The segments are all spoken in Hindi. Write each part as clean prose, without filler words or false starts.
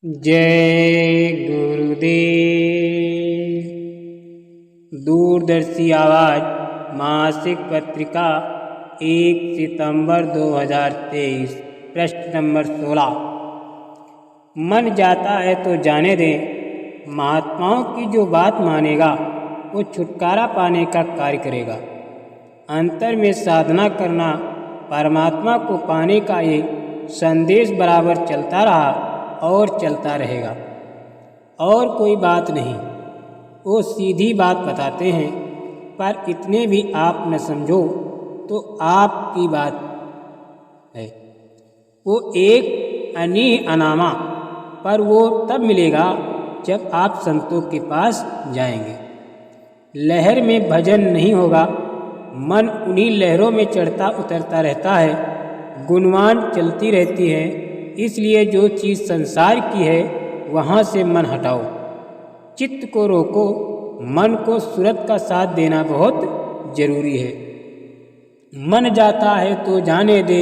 जय गुरुदेव। दूरदर्शी आवाज़ मासिक पत्रिका 1 सितंबर 2023 पृष्ठ नंबर 16। मन जाता है तो जाने दें। महात्माओं की जो बात मानेगा वो छुटकारा पाने का कार्य करेगा। अंतर में साधना करना परमात्मा को पाने का ये संदेश बराबर चलता रहा और चलता रहेगा। और कोई बात नहीं, वो सीधी बात बताते हैं, पर इतने भी आप न समझो तो आपकी बात है। वो एक अनामा, पर वो तब मिलेगा जब आप संतों के पास जाएंगे। लहर में भजन नहीं होगा, मन उन्हीं लहरों में चढ़ता उतरता रहता है, गुणवान चलती रहती है। इसलिए जो चीज़ संसार की है वहाँ से मन हटाओ, चित्त को रोको। मन को सूरत का साथ देना बहुत जरूरी है। मन जाता है तो जाने दे,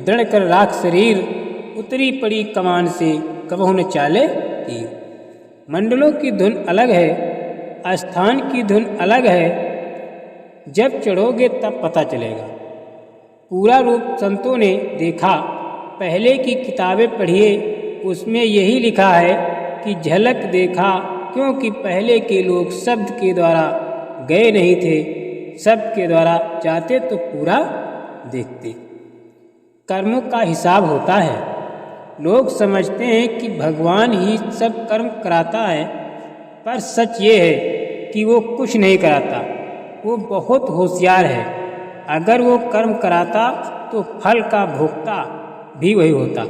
दृढ़ कर राख शरीर, उतरी पड़ी कमान से कबहू न चाले तीर। मंडलों की धुन अलग है, स्थान की धुन अलग है, जब चढ़ोगे तब पता चलेगा। पूरा रूप संतों ने देखा। पहले की किताबें पढ़िए, उसमें यही लिखा है कि झलक देखा, क्योंकि पहले के लोग शब्द के द्वारा गए नहीं थे, शब्द के द्वारा जाते तो पूरा देखते। कर्मों का हिसाब होता है। लोग समझते हैं कि भगवान ही सब कर्म कराता है, पर सच ये है कि वो कुछ नहीं कराता। वो बहुत होशियार है। अगर वो कर्म कराता तो फल का भोक्ता भी वही होता।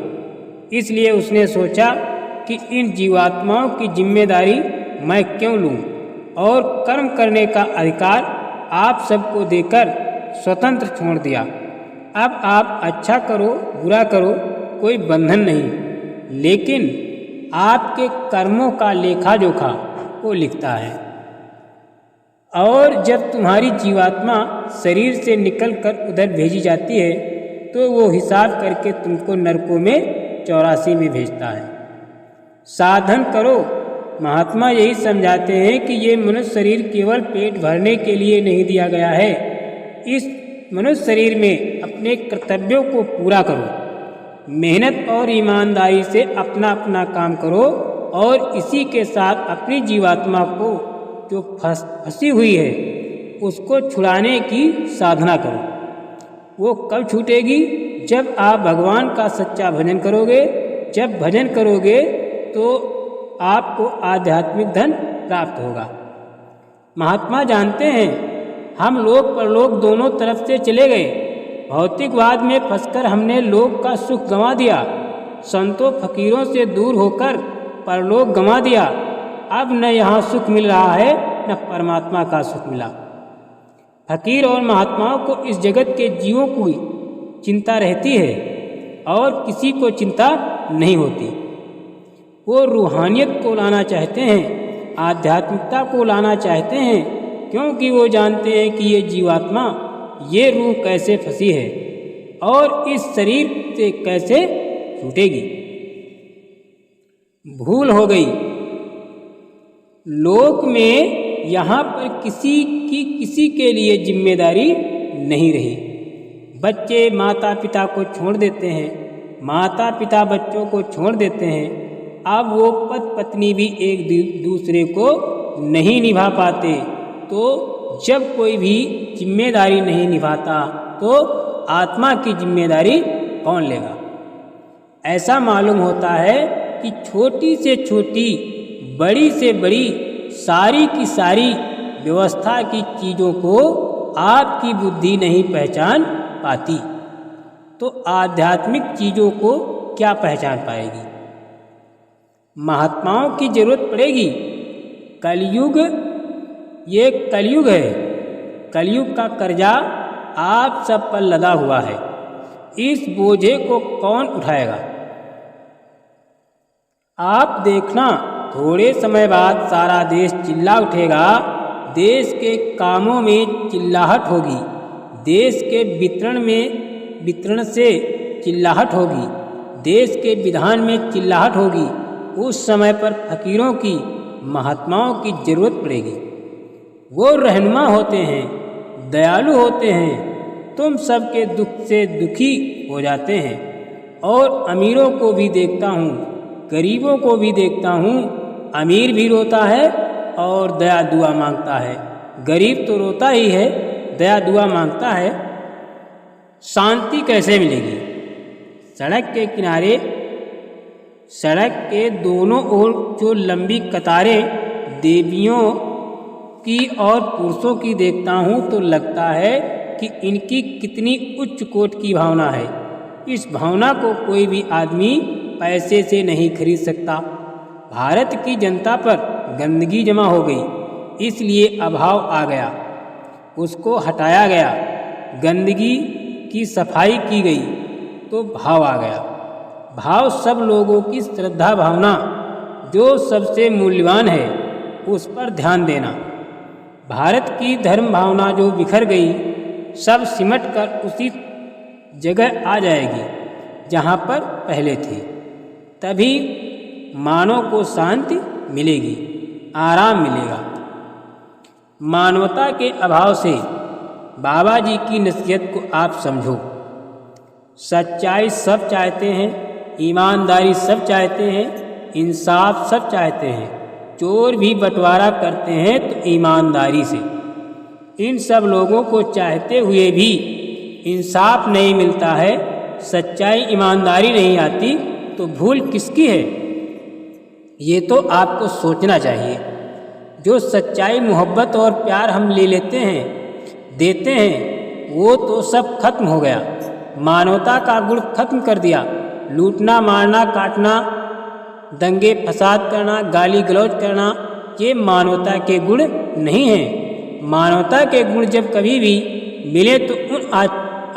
इसलिए उसने सोचा कि इन जीवात्माओं की जिम्मेदारी मैं क्यों लूं, और कर्म करने का अधिकार आप सबको देकर स्वतंत्र छोड़ दिया। अब आप अच्छा करो बुरा करो, कोई बंधन नहीं, लेकिन आपके कर्मों का लेखा जोखा वो लिखता है। और जब तुम्हारी जीवात्मा शरीर से निकलकर उधर भेजी जाती है तो वो हिसाब करके तुमको नरकों में 84 में भेजता है। साधन करो। महात्मा यही समझाते हैं कि ये मनुष्य शरीर केवल पेट भरने के लिए नहीं दिया गया है। इस मनुष्य शरीर में अपने कर्तव्यों को पूरा करो, मेहनत और ईमानदारी से अपना अपना काम करो, और इसी के साथ अपनी जीवात्मा को जो फंसी हुई है उसको छुड़ाने की साधना करो। वो कब छूटेगी? जब आप भगवान का सच्चा भजन करोगे। जब भजन करोगे तो आपको आध्यात्मिक धन प्राप्त होगा। महात्मा जानते हैं हम लोक परलोक दोनों तरफ से चले गए। भौतिकवाद में फंसकर हमने लोक का सुख गंवा दिया, संतों फकीरों से दूर होकर परलोक गंवा दिया। अब न यहाँ सुख मिल रहा है न परमात्मा का सुख मिला। फकीर और महात्माओं को इस जगत के जीवों की चिंता रहती है और किसी को चिंता नहीं होती। वो रूहानियत को लाना चाहते हैं, आध्यात्मिकता को लाना चाहते हैं, क्योंकि वो जानते हैं कि ये जीवात्मा, ये रूह कैसे फंसी है और इस शरीर से कैसे छूटेगी। भूल हो गई। लोक में यहाँ पर किसी के लिए जिम्मेदारी नहीं रही। बच्चे माता पिता को छोड़ देते हैं, माता पिता बच्चों को छोड़ देते हैं। अब वो पति पत्नी भी एक दूसरे को नहीं निभा पाते। तो जब कोई भी जिम्मेदारी नहीं निभाता तो आत्मा की जिम्मेदारी कौन लेगा? ऐसा मालूम होता है कि छोटी से छोटी, बड़ी से बड़ी, सारी की सारी व्यवस्था की चीज़ों को आपकी बुद्धि नहीं पहचान पाती, तो आध्यात्मिक चीज़ों को क्या पहचान पाएगी? महात्माओं की जरूरत पड़ेगी। कलयुग, ये कलयुग है। कलयुग का कर्जा आप सब पर लदा हुआ है। इस बोझे को कौन उठाएगा? आप देखना, थोड़े समय बाद सारा देश चिल्ला उठेगा। देश के कामों में चिल्लाहट होगी, देश के वितरण से चिल्लाहट होगी, देश के विधान में चिल्लाहट होगी, उस समय पर फकीरों की, महात्माओं की जरूरत पड़ेगी। वो रहनुमा होते हैं, दयालु होते हैं, तुम सबके दुख से दुखी हो जाते हैं। और अमीरों को भी देखता हूँ, गरीबों को भी देखता हूँ। अमीर भी रोता है और दया दुआ मांगता है, गरीब तो रोता ही है, दया दुआ मांगता है। शांति कैसे मिलेगी? सड़क के किनारे, सड़क के दोनों ओर जो लंबी कतारें देवियों की और पुरुषों की देखता हूँ तो लगता है कि इनकी कितनी उच्च कोटि की भावना है। इस भावना को कोई भी आदमी पैसे से नहीं खरीद सकता। भारत की जनता पर गंदगी जमा हो गई, इसलिए अभाव आ गया, उसको हटाया गया। गंदगी की सफाई की गई तो भाव आ गया। भाव सब लोगों की श्रद्धा भावना, जो सबसे मूल्यवान है, उस पर ध्यान देना। भारत की धर्म भावना जो बिखर गई, सब सिमट कर उसी जगह आ जाएगी जहाँ पर पहले थी। तभी मानव को शांति मिलेगी, आराम मिलेगा। मानवता के अभाव से बाबा जी की नसीहत को आप समझो। सच्चाई सब चाहते हैं, ईमानदारी सब चाहते हैं, इंसाफ सब चाहते हैं। चोर भी बंटवारा करते हैं तो ईमानदारी से। इन सब लोगों को चाहते हुए भी इंसाफ नहीं मिलता है, सच्चाई ईमानदारी नहीं आती, तो भूल किसकी है? ये तो आपको सोचना चाहिए। जो सच्चाई, मोहब्बत और प्यार हम ले लेते हैं, देते हैं, वो तो सब खत्म हो गया। मानवता का गुण खत्म कर दिया। लूटना, मारना, काटना, दंगे फसाद करना, गाली गलौज करना, ये मानवता के गुण नहीं हैं। मानवता के गुण जब कभी भी मिले तो उन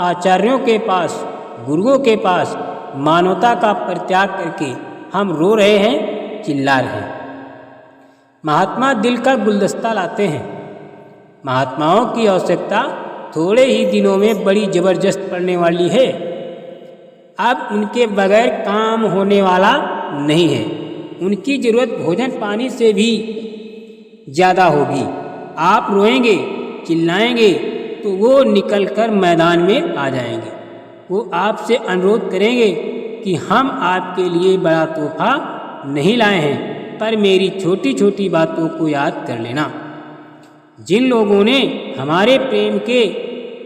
आचार्यों के पास, गुरुओं के पास मानवता का परित्याग करके हम रो रहे हैं, चिल्ला रहे हैं। महात्मा दिल का गुलदस्ता लाते हैं। महात्माओं की आवश्यकता थोड़े ही दिनों में बड़ी जबरदस्त पड़ने वाली है। अब उनके बगैर काम होने वाला नहीं है। उनकी जरूरत भोजन पानी से भी ज़्यादा होगी। आप रोएंगे, चिल्लाएंगे तो वो निकलकर मैदान में आ जाएंगे। वो आपसे अनुरोध करेंगे कि हम आपके लिए बड़ा तोहफा नहीं लाए हैं, पर मेरी छोटी छोटी बातों को याद कर लेना। जिन लोगों ने हमारे प्रेम के,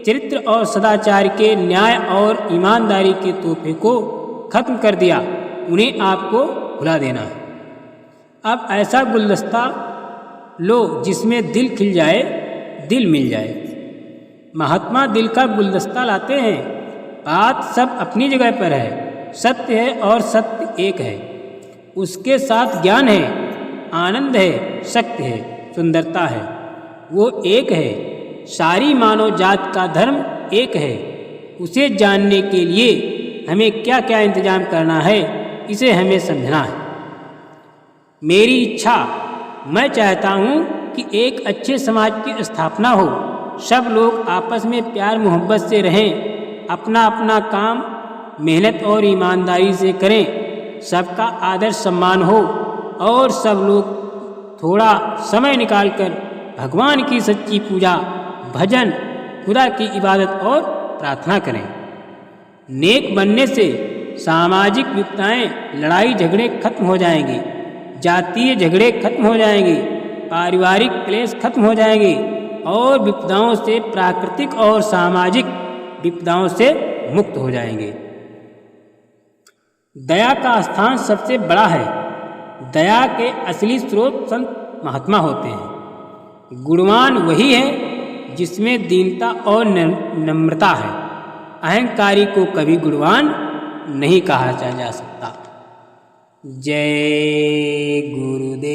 चरित्र और सदाचार के, न्याय और ईमानदारी के तोहफे को खत्म कर दिया, उन्हें आपको भुला देना है। अब ऐसा गुलदस्ता लो जिसमें दिल खिल जाए, दिल मिल जाए। महात्मा दिल का गुलदस्ता लाते हैं। बात सब अपनी जगह पर है, सत्य है और सत्य एक है। उसके साथ ज्ञान है, आनंद है, शक्ति है, सुंदरता है। वो एक है। सारी मानव जात का धर्म एक है। उसे जानने के लिए हमें क्या क्या इंतजाम करना है, इसे हमें समझना है। मेरी इच्छा, मैं चाहता हूँ कि एक अच्छे समाज की स्थापना हो। सब लोग आपस में प्यार मोहब्बत से रहें, अपना अपना काम मेहनत और ईमानदारी से करें, सबका आदर सम्मान हो और सब लोग थोड़ा समय निकालकर भगवान की सच्ची पूजा, भजन, खुदा की इबादत और प्रार्थना करें। नेक बनने से सामाजिक विपदाएं, लड़ाई झगड़े खत्म हो जाएंगे, जातीय झगड़े खत्म हो जाएंगे, पारिवारिक क्लेश खत्म हो जाएंगे और विपदाओं से, प्राकृतिक और सामाजिक विपदाओं से मुक्त हो जाएंगे। दया का स्थान सबसे बड़ा है। दया के असली स्रोत संत महात्मा होते हैं। गुणवान वही है जिसमें दीनता और नम्रता है। अहंकारी को कभी गुणवान नहीं कहा जा सकता। जय गुरुदेव।